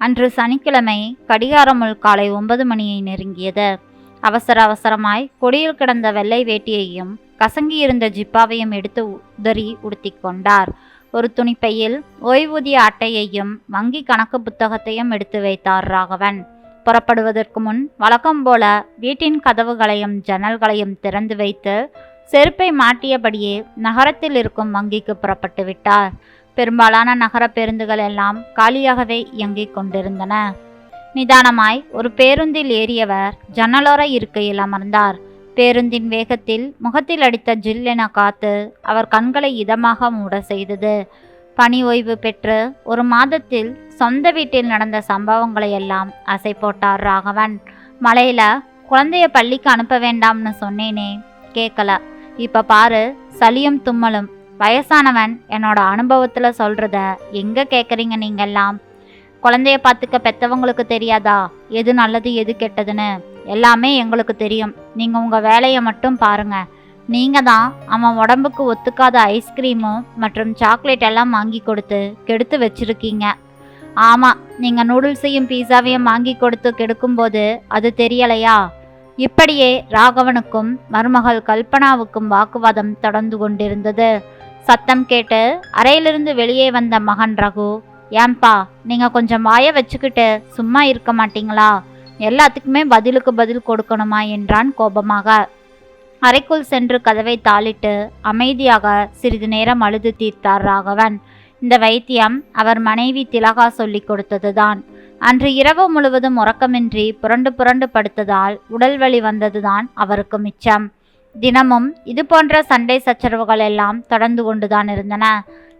அன்று சனிக்கிழமை கடிகாரமுள் காலை 9 மணியை நெருங்கியது. அவசர அவசரமாய் கொடியில் கிடந்த வெள்ளை வேட்டியையும் கசங்கியிருந்த ஜிப்பாவையும் எடுத்து உதறி உடுத்தி கொண்டார். ஒரு துணிப்பையில் ஓய்வூதிய அட்டையையும் வங்கி கணக்கு புத்தகத்தையும் எடுத்து வைத்தார் ராகவன். புறப்படுவதற்கு முன் வழக்கம் போல வீட்டின் கதவுகளையும் ஜன்னல்களையும் திறந்து வைத்து செருப்பை மாட்டியபடியே நகரத்தில் இருக்கும் வங்கிக்கு புறப்பட்டு விட்டார். பெரும்பாலான நகர பேருந்துகள் எல்லாம் காலியாகவே இயங்கிக் கொண்டிருந்தன. நிதானமாய் ஒரு பேருந்தில் ஏறியவர் ஜன்னலோர இருக்கையில் அமர்ந்தார். பேருந்தின் வேகத்தில் முகத்தில் அடித்த ஜில்லென காத்து அவர் கண்களை இதமாக மூட செய்தது. பணி ஓய்வு பெற்று ஒரு மாதத்தில் சொந்த வீட்டில் நடந்த சம்பவங்களை எல்லாம் அசை போட்டார் ராகவன். மழையில குழந்தைய பள்ளிக்கு அனுப்ப வேண்டாம்னு சொன்னேனே, கேட்கல. இப்ப பாரு, சளியும் தும்மலும். வயசானவன் என்னோட அனுபவத்துல சொல்றத எங்க கேட்குறீங்க நீங்கெல்லாம்? குழந்தைய பார்த்துக்க பெத்தவங்களுக்கு தெரியாதா எது நல்லது எது கெட்டதுன்னு? எல்லாமே எங்களுக்கு தெரியும். நீங்க உங்க வேலையை மட்டும் பாருங்க. நீங்க தான் அவன் உடம்புக்கு ஒத்துக்காத ஐஸ்கிரீமும் மற்றும் சாக்லேட் எல்லாம் வாங்கி கொடுத்து கெடுத்து வச்சிருக்கீங்க. ஆமா, நீங்க நூடுல்ஸையும் பீஸாவையும் வாங்கி கொடுத்து கெடுக்கும்போது அது தெரியலையா? இப்படியே ராகவனுக்கும் மருமகள் கல்பனாவுக்கும் வாக்குவாதம் தொடர்ந்து கொண்டிருந்தது. சத்தம் கேட்டு அறையிலிருந்து வெளியே வந்த மகன் ரகு, ஏன்பா நீங்க கொஞ்சம் வாய வச்சுக்கிட்டு சும்மா இருக்க மாட்டீங்களா? எல்லாத்துக்குமே பதிலுக்கு பதில் கொடுக்கணுமா என்றான் கோபமாக. அறைக்குள் சென்று கதவை தாளிட்டு அமைதியாக சிறிது நேரம் அழுது தீர்த்தார் ராகவன். இந்த வைத்தியம் அவர் மனைவி திலகா சொல்லி கொடுத்ததுதான். அன்று இரவு முழுவதும் உறக்கமின்றி புரண்டு புரண்டு படுத்ததால் உடல் வலி வந்ததுதான் அவருக்கு மிச்சம். தினமும் இது போன்ற சண்டை சச்சரவுகள் எல்லாம் தொடர்ந்து கொண்டுதான் இருந்தன.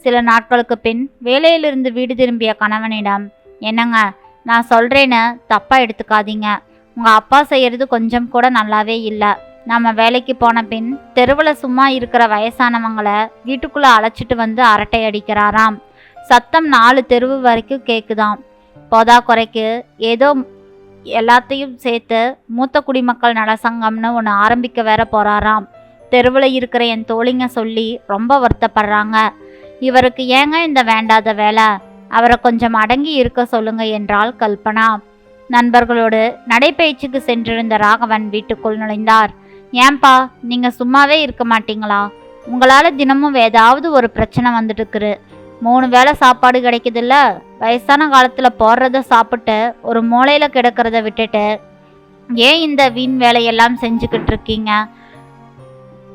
சில நாட்களுக்கு பின் வேலையிலிருந்து வீடு திரும்பிய கணவனிடம், என்னங்க, நான் சொல்கிறேன்னு தப்பாக எடுத்துக்காதீங்க. உங்கள் அப்பா செய்கிறது கொஞ்சம் கூட நல்லாவே இல்லை. நம்ம வேலைக்கு போன பின் தெருவில் சும்மா இருக்கிற வயசானவங்களை வீட்டுக்குள்ளே அழைச்சிட்டு வந்து அரட்டை அடிக்கிறாராம். சத்தம் 4 தெருவு வரைக்கும் கேட்குதாம். போதா குறைக்கு ஏதோ எல்லாத்தையும் சேர்த்து மூத்த குடிமக்கள் நலசங்கம்னு ஒன்று ஆரம்பிக்க வேற போகிறாராம். தெருவில் இருக்கிற என் தோழிங்க சொல்லி ரொம்ப வருத்தப்படுறாங்க. இவருக்கு ஏங்க இந்த வேண்டாத வேலை? அவரை கொஞ்சம் அடங்கி இருக்க சொல்லுங்க என்றாள் கல்பனா. நண்பர்களோடு நடைபயிற்சிக்கு சென்றிருந்த ராகவன் வீட்டுக்குள் நுழைந்தார். ஏன்பா நீங்க சும்மாவே இருக்க மாட்டீங்களா? உங்களால தினமும் ஏதாவது ஒரு பிரச்சனை வந்துட்டு இருக்குது. 3 வேளை சாப்பாடு கிடைக்குதுல்ல, வயசான காலத்துல போடுறத சாப்பிட்டு ஒரு மூளையில கிடக்கிறத விட்டுட்டு ஏன் இந்த வீண் வேலையெல்லாம் செஞ்சுக்கிட்டு இருக்கீங்க?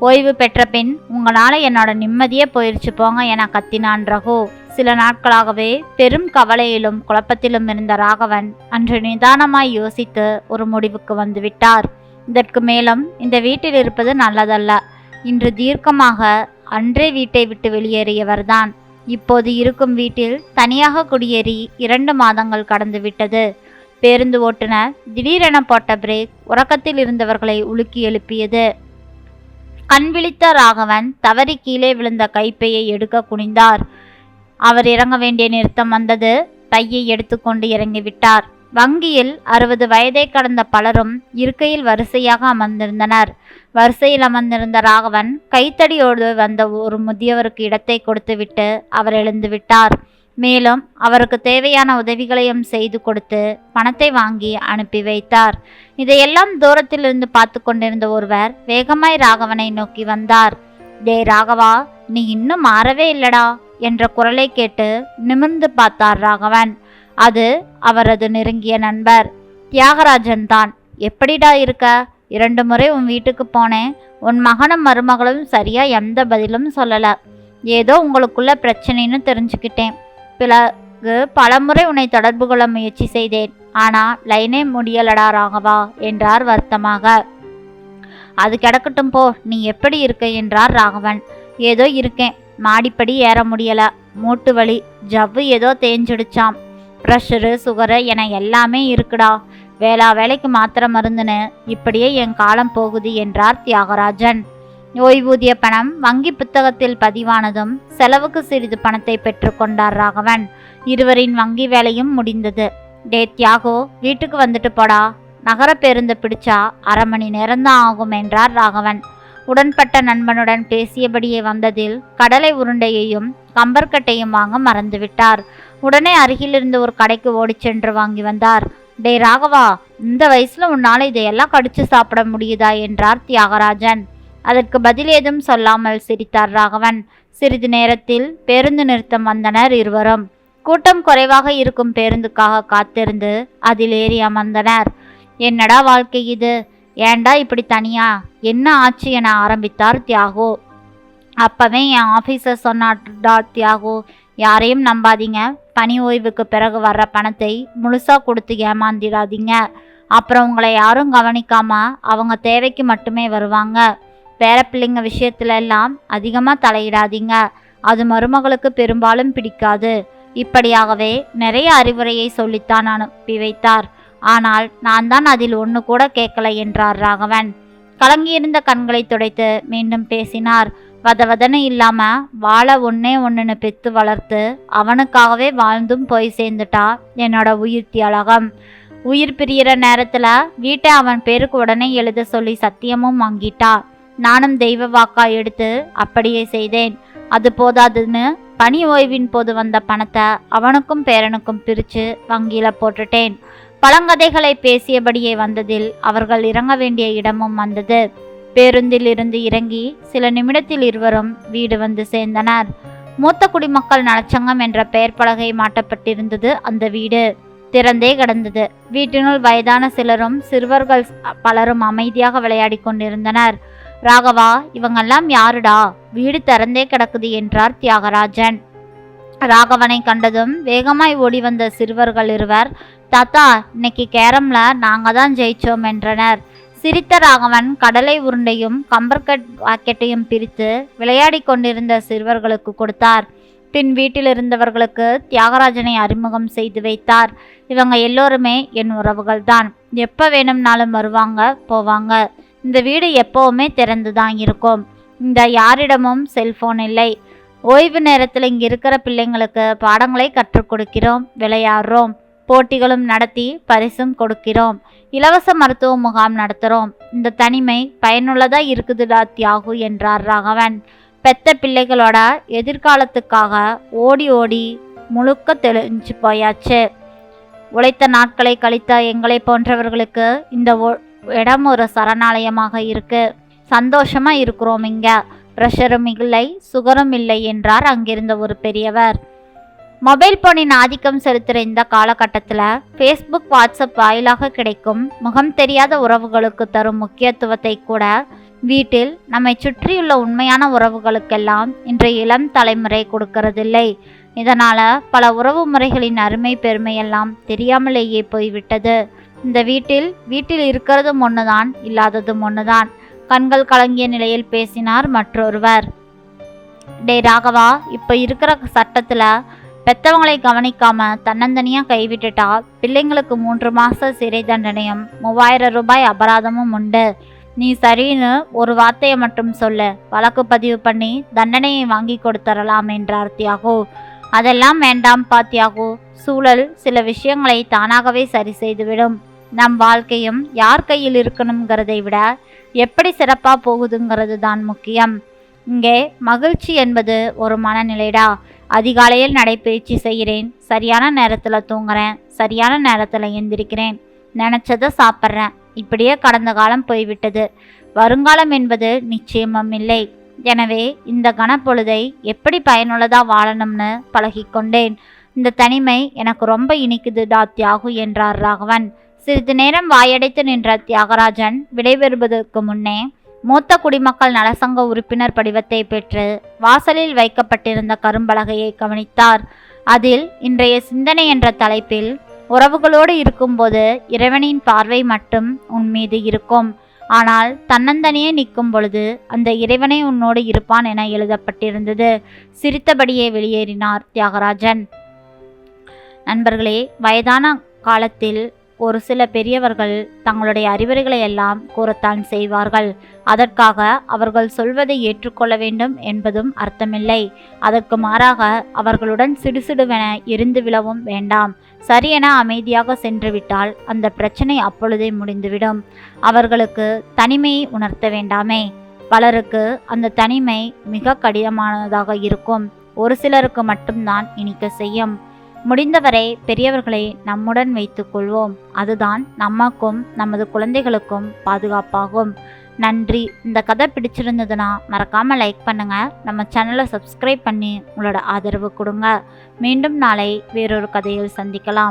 ஓய்வு பெற்ற பின் உங்களால என்னோட நிம்மதியே போயிடுச்சு போங்க என கத்தினான் ரகு. சில நாட்களாகவே பெரும் கவலையிலும் குழப்பத்திலும் இருந்த ராகவன் அன்று நிதானமாய் யோசித்து ஒரு முடிவுக்கு வந்துவிட்டார். இதற்கு மேலும் இந்த வீட்டில் இருப்பது நல்லதல்ல. இன்று தீர்க்கமாக அன்றே வீட்டை விட்டு வெளியேறியவர்தான். இப்போது இருக்கும் வீட்டில் தனியாக குடியேறி 2 மாதங்கள் கடந்து விட்டது. பேருந்து ஓட்டுநர் திடீரென போட்ட பிரேக் உறக்கத்தில் இருந்தவர்களை உலுக்கி எழுப்பியது. கண் விழித்த ராகவன் தவறி கீழே விழுந்த கைப்பையை எடுக்க குனிந்தார். அவர் இறங்க வேண்டிய நிறுத்தம் வந்தது. பையை எடுத்துக்கொண்டு இறங்கிவிட்டார். வங்கியில் 60 வயதை கடந்த பலரும் இருக்கையில் வரிசையாக அமர்ந்திருந்தனர். வரிசையில் அமர்ந்திருந்த ராகவன் கைத்தடியோடு வந்த ஒரு முதியவருக்கு இடத்தை கொடுத்துவிட்டு அவர் எழுந்து விட்டார். மேலும் அவருக்கு தேவையான உதவிகளையும் செய்து கொடுத்து பணத்தை வாங்கி அனுப்பி வைத்தார். இதையெல்லாம் தூரத்திலிருந்து பார்த்து கொண்டிருந்த ஒருவர் வேகமாய் ராகவனை நோக்கி வந்தார். டே ராகவா, நீ இன்னும் மாறவே இல்லடா என்ற குரலை கேட்டு நிமிர்ந்து பார்த்தார் ராகவன். அது அவரது நெருங்கிய நண்பர் தியாகராஜன் தான். எப்படிடா இருக்க? 2 முறை உன் வீட்டுக்கு போனேன். உன் மகனும் மருமகளும் சரியா எந்த பதிலும் சொல்லல. ஏதோ உங்களுக்குள்ள பிரச்சனைன்னு தெரிஞ்சுக்கிட்டேன். பிறகு பலமுறை உன்னை தொடர்பு கொள்ள முயற்சி செய்தேன். ஆனா லைனே முடியலடா ராகவா என்றார் வருத்தமாக. அது கிடக்கட்டும் போ, நீ எப்படி இருக்க என்றார் ராகவன். ஏதோ இருக்கேன். மாடிப்படி ஏற முடியல. மூட்டு வலி, ஜவ்வு ஏதோ தேஞ்சிடுச்சாம். ப்ரெஷரு சுகரு என எல்லாமே இருக்குடா. வேலைக்கு மாத்திரை மருந்துன்னு இப்படியே என் காலம் போகுது என்றார் தியாகராஜன். ஓய்வூதிய பணம் வங்கி புத்தகத்தில் பதிவானதும் செலவுக்கு சிறிது பணத்தை பெற்றுக்கொண்டார் ராகவன். இருவரின் வங்கி வேலையும் முடிந்தது. டே தியாகோ, வீட்டுக்கு வந்துட்டு போடா. நகர பேருந்து பிடிச்சா 1/2 மணி நேரம்தான் ஆகும் என்றார் ராகவன். உடன்பட்ட நண்பனுடன் பேசியபடியே வந்ததில் கடலை உருண்டையையும் கம்பர்கட்டையும் வாங்க மறந்துவிட்டார். உடனே அருகிலிருந்து ஒரு கடைக்கு ஓடிச் சென்று வாங்கி வந்தார். டே ராகவா, இந்த வயசுல உன்னால இதையெல்லாம் கடிச்சு சாப்பிட முடியுதா என்றார் தியாகராஜன். அதற்கு பதில் ஏதும் சொல்லாமல் சிரித்தார் ராகவன். சிறிது நேரத்தில் பேருந்து நிறுத்தம் வந்தனர் இருவரும். கூட்டம் குறைவாக இருக்கும் பேருந்துக்காக காத்திருந்து அதில் ஏறி அமர்ந்தனர். என்னடா வாழ்க்கை இது, ஏண்டா இப்படி தனியா, என்ன ஆச்சு என ஆரம்பித்தார் தியாகு. அப்பவே என் ஆஃபீஸர் சொன்னார்டா தியாகு, யாரையும் நம்பாதீங்க, பணி ஓய்வுக்கு பிறகு வர்ற பணத்தை முழுசா கொடுத்து ஏமாந்திடாதீங்க. அப்புறம் உங்களை யாரும் கவனிக்காம அவங்க தேவைக்கு மட்டுமே வருவாங்க. பேர பிள்ளைங்க விஷயத்துல எல்லாம் அதிகமாக தலையிடாதீங்க, அது மருமகளுக்கு பெரும்பாலும் பிடிக்காது. இப்படியாகவே நிறைய அறிவுரையை சொல்லித்தான் அனுப்பி வைத்தார். ஆனால் நான் தான் அதில் ஒன்று கூட கேட்கல என்றார் ராகவன். கலங்கியிருந்த கண்களை துடைத்து மீண்டும் பேசினார். வதவதன இல்லாம வாழ ஒன்றுன்னு பெத்து வளர்த்து அவனுக்காகவே வாழ்ந்தும் போய் சேர்ந்துட்டா என்னோட உயிர் தியாகம். உயிர் பிரியிற நேரத்துல வீட்டை அவன் பேருக்கு உடனே எழுத சொல்லி சத்தியமும் வாங்கிட்டா. நானும் தெய்வ வாக்கா எடுத்து அப்படியே செய்தேன். அது போதாதுன்னு பணி ஓய்வின் போது வந்த பணத்தை அவனுக்கும் பேரனுக்கும் பிரித்து வங்கியில போட்டுட்டேன். பழங்கதைகளை பேசியபடியே வந்ததில் அவர்கள் இறங்க வேண்டிய இடமும் வந்தது. பேருந்தில் இருந்து இறங்கி சில நிமிடத்தில் இருவரும் வீடு வந்து சேர்ந்தனர். மூத்த குடிமக்கள் நலச்சங்கம் என்ற பெயர் பலகை மாட்டப்பட்டிருந்தது. அந்த வீடு திறந்தே கிடந்தது. வீட்டினுள் வயதான சிலரும் சிறுவர்கள் பலரும் அமைதியாக விளையாடி கொண்டிருந்தனர். ராகவா, இவங்கெல்லாம் யாருடா, வீடு திறந்தே கிடக்குது என்றார் தியாகராஜன். ராகவனை கண்டதும் வேகமாய் ஓடி வந்த சிறுவர்கள் இருவர், தாத்தா, இன்னைக்கு கேரம்ல நாங்க தான் ஜெயிச்சோம் என்றனர். சிரித்த ராகவன் கடலை உருண்டையும் கம்பர்கட் பாக்கெட்டையும் பிரித்து விளையாடி கொண்டிருந்த சிறுவர்களுக்கு கொடுத்தார். பின் வீட்டில் இருந்தவர்களுக்கு தியாகராஜனை அறிமுகம் செய்து வைத்தார். இவங்க எல்லோருமே என் உறவுகள் தான். எப்போ வேணும்னாலும் வருவாங்க போவாங்க. இந்த வீடு எப்போவுமே திறந்து தான் இருக்கும். இந்த யாரிடமும் செல்போன் இல்லை. ஓய்வு நேரத்தில் இங்கே இருக்கிற பிள்ளைங்களுக்கு பாடங்களை கற்றுக் கொடுக்கிறோம், விளையாடுறோம், போட்டிகளும் நடத்தி பரிசும் கொடுக்கிறோம், இலவச மருத்துவ முகாம் நடத்துகிறோம். இந்த தனிமை பயனுள்ளதா இருக்குதுடா தியாகு என்றார் ராகவன். பெத்த பிள்ளைகளோட எதிர்காலத்துக்காக ஓடி ஓடி முழுக்க தெளிஞ்சு போயாச்சு. உழைத்த நாட்களை கழித்த எங்களை போன்றவர்களுக்கு இந்த இடம் ஒரு சரணாலயமாக இருக்கு. சந்தோஷமா இருக்கிறோம் இங்க. ப்ரெஷரும் இல்லை, சுகரும் இல்லை என்றார் அங்கிருந்த ஒரு பெரியவர். மொபைல் போனின் ஆதிக்கம் செலுத்துகிற இந்த காலகட்டத்தில் ஃபேஸ்புக், வாட்ஸ்அப் வாயிலாக கிடைக்கும் முகம் தெரியாத உறவுகளுக்கு தரும் முக்கியத்துவத்தை கூட வீட்டில் நம்மை சுற்றியுள்ள உண்மையான உறவுகளுக்கெல்லாம் இன்றைய இளம் தலைமுறை கொடுக்கறதில்லை. இதனால் பல உறவு முறைகளின் அருமை பெருமையெல்லாம் தெரியாமலேயே போய்விட்டது. இந்த வீட்டில் இருக்கிறதும் ஒன்றுதான், இல்லாததும் ஒன்றுதான். கண்கள் கலங்கிய நிலையில் பேசினார் மற்றொருவர். டே ராகவா, இப்போ இருக்கிற சட்டத்தில் பெத்தவங்களை கவனிக்காம தன்னந்தனியாக கைவிட்டுட்டா பிள்ளைங்களுக்கு 3 மாத சிறை தண்டனையும் 3000 ரூபாய் அபராதமும் உண்டு. நீ சரின்னு ஒரு வார்த்தையை மட்டும் சொல்லு, வழக்கு பதிவு பண்ணி தண்டனையை வாங்கி கொடுத்துடலாம் என்றார் தியாகு. அதெல்லாம் வேண்டாம்பா தியாகு, சூழல் சில விஷயங்களை தானாகவே சரி செய்துவிடும். நம் வாழ்க்கையும் யார் கையில் இருக்கணுங்கிறதை விட எப்படி சிறப்பாக போகுதுங்கிறது தான் முக்கியம். இங்கே மகிழ்ச்சி என்பது ஒரு மனநிலைடா. அதிகாலையில் நடைபயிற்சி செய்கிறேன், சரியான நேரத்தில் தூங்குறேன், சரியான நேரத்தில் எந்திரிக்கிறேன், நினச்சதை சாப்பிட்றேன். இப்படியே கடந்த காலம் போய்விட்டது. வருங்காலம் என்பது நிச்சயமும் இல்லை. எனவே இந்த கணப்பொழுதை எப்படி பயனுள்ளதாக வாழணும்னு பழகிக்கொண்டேன். இந்த தனிமை எனக்கு ரொம்ப இனிக்குதுடா தியாகு என்றார் ராகவன். சிறிது நேரம் வாயடைத்து நின்ற தியாகராஜன் விடைபெறுவதற்கு முன்னே மூத்த குடிமக்கள் நலசங்க உறுப்பினர் படிவத்தை பெற்று வாசலில் வைக்கப்பட்டிருந்த கரும்பலகையை கவனித்தார். அதில் இன்றைய சிந்தனை என்ற தலைப்பில், உறவுகளோடு இருக்கும்போது இறைவனின் பார்வை மட்டும் உன் மீது இருக்கும், ஆனால் தன்னந்தனியே நிற்கும் பொழுது அந்த இறைவனை உன்னோடு இருப்பான் என எழுதப்பட்டிருந்தது. சிரித்தபடியே வெளியேறினார் தியாகராஜன். நண்பர்களே, வயதான காலத்தில் ஒரு சில பெரியவர்கள் தங்களுடைய அறிவுரைகளை எல்லாம் கூறத்தான் செய்வார்கள். அதற்காக அவர்கள் சொல்வதை ஏற்றுக்கொள்ள வேண்டும் என்பதும் அர்த்தமில்லை. அதற்கு மாறாக அவர்களுடன் சிடுசிடுவென எரிந்து விழவும் வேண்டாம். சரியென அமைதியாக சென்றுவிட்டால் அந்த பிரச்சனை அப்பொழுதே முடிந்துவிடும். அவர்களுக்கு தனிமையை உணர்த்த வேண்டாமே. பலருக்கு அந்த தனிமை மிக கடினமானதாக இருக்கும். ஒரு சிலருக்கு மட்டும்தான் இனிக்க செய்யும். முடிந்தவரை பெரியவர்களை நம்முடன் வைத்துக் கொள்வோம். அதுதான் நமக்கும் நமது குழந்தைகளுக்கும் பாதுகாப்பாகும். நன்றி. இந்த கதை பிடிச்சிருந்ததுன்னா மறக்காமல் லைக் பண்ணுங்கள். நம்ம சேனலை சப்ஸ்கிரைப் பண்ணி உங்களோட ஆதரவு கொடுங்க. மீண்டும் நாளை வேறொரு கதையில் சந்திக்கலாம்.